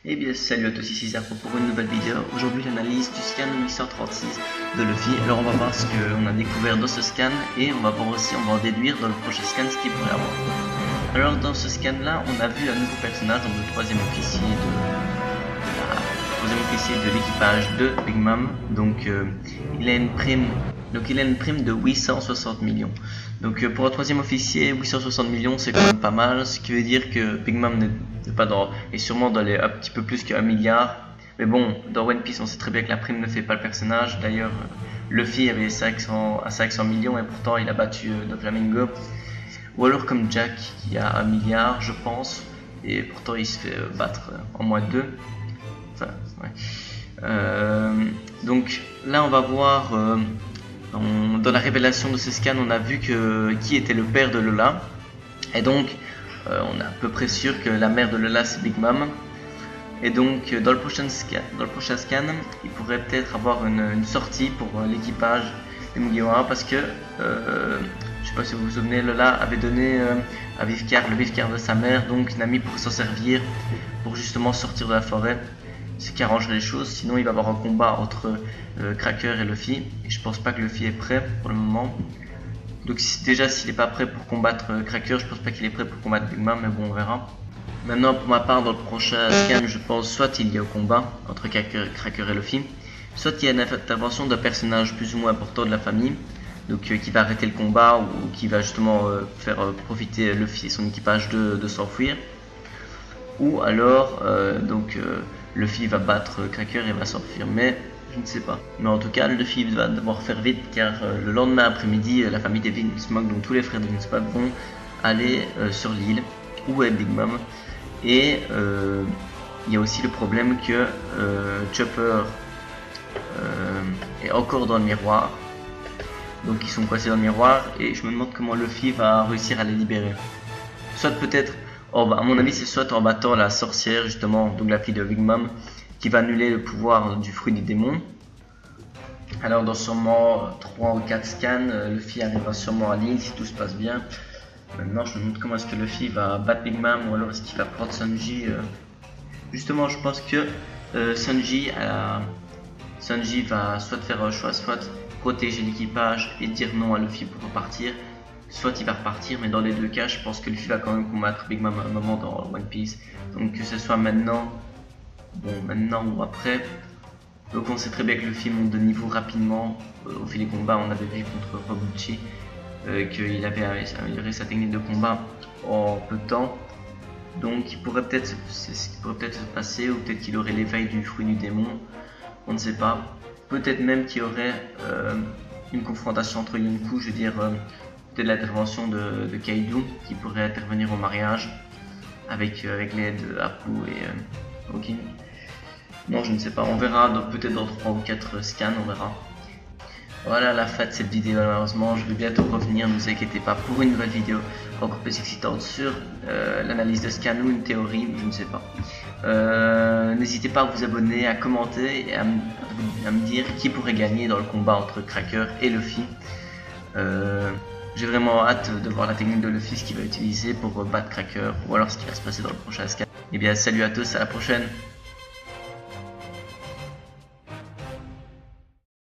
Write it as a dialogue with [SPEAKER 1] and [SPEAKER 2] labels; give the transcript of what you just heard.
[SPEAKER 1] Et bien salut à tous, ici Zerpo pour une nouvelle vidéo. Aujourd'hui l'analyse du scan 836 de Luffy. Alors on va voir ce qu'on a découvert dans ce scan et on va voir aussi, on va en déduire dans le prochain scan ce qu'il pourrait avoir. Alors dans ce scan là, on a vu un nouveau personnage, donc le troisième officier de l'équipage de Big Mom. Donc il a une prime. De 860 millions. Donc pour un troisième officier, 860 millions c'est quand même pas mal, ce qui veut dire que Big Mom n'est pas dans, est sûrement dans les un petit peu plus qu'un milliard. Mais bon, dans One Piece on sait très bien que la prime ne fait pas le personnage. D'ailleurs Luffy avait 500 millions et pourtant il a battu Doflamingo. Ou alors comme Jack qui a 1 milliard je pense, et pourtant il se fait battre en moins de 2. Enfin, ouais. Donc là on va voir... dans la révélation de ce scan, on a vu qui était le père de Lola. Et donc, on est à peu près sûr que la mère de Lola, c'est Big Mom. Et donc, dans le prochain scan, il pourrait peut-être avoir une sortie pour l'équipage de Mugiwara. Parce que, je sais pas si vous vous souvenez, Lola avait donné à Vivcar, le Vivcar de sa mère, donc Nami pour s'en servir, pour justement sortir de la forêt. Ce qui arrangerait les choses, sinon il va y avoir un combat entre Cracker et Luffy, et je pense pas que Luffy est prêt pour le moment. Donc déjà s'il n'est pas prêt pour combattre Cracker, je pense pas qu'il est prêt pour combattre Big Mom, mais bon on verra. Maintenant pour ma part dans le prochain scan, je pense soit il y a un combat entre Cracker et Luffy, soit il y a une intervention d'un personnage plus ou moins important de la famille, donc qui va arrêter le combat ou qui va justement faire profiter Luffy et son équipage de s'enfuir. Ou alors Luffy va battre Cracker et va s'enfuir, mais je ne sais pas. Mais en tout cas, Luffy va devoir faire vite car le lendemain après-midi, la famille des Vinsmoke, donc tous les frères de Vinsmoke, vont aller sur l'île où est Big Mom. Et il y a aussi le problème que Chopper est encore dans le miroir. Donc ils sont coincés dans le miroir et je me demande comment Luffy va réussir à les libérer. Soit peut-être... à mon avis, c'est soit en battant la sorcière, justement, donc la fille de Big Mom, qui va annuler le pouvoir du fruit du démon. Alors, dans sûrement 3 ou 4 scans, Luffy arrivera sûrement à l'île si tout se passe bien. Maintenant, je me demande comment est-ce que Luffy va battre Big Mom ou alors est-ce qu'il va prendre Sanji. Justement, je pense que Sanji va soit faire un choix, soit protéger l'équipage et dire non à Luffy pour repartir. Soit il va repartir, mais dans les deux cas, je pense que Luffy va quand même combattre Big Mom à un moment dans One Piece. Donc que ce soit maintenant, ou après. Donc on sait très bien que Luffy monte de niveau rapidement au fil des combats. On avait vu contre Robuchi qu'il avait amélioré sa technique de combat en peu de temps. Donc il pourrait peut-être se passer, ou peut-être qu'il aurait l'éveil du fruit du démon. On ne sait pas. Peut-être même qu'il y aurait une confrontation entre Yonkou, je veux dire... peut-être l'intervention de Kaido qui pourrait intervenir au mariage avec l'aide de Apu et Okin. Non, je ne sais pas, on verra peut-être dans 3 ou 4 scans, on verra. Voilà la fin de cette vidéo, malheureusement. Je vais bientôt revenir, ne vous inquiétez pas, pour une nouvelle vidéo encore plus excitante sur l'analyse de scan ou une théorie, je ne sais pas. N'hésitez pas à vous abonner, à commenter et à me dire qui pourrait gagner dans le combat entre Cracker et Luffy. J'ai vraiment hâte de voir la technique de Luffy, ce qu'il va utiliser pour battre Cracker, ou alors ce qui va se passer dans le prochain scan. Et bien salut à tous, à la prochaine.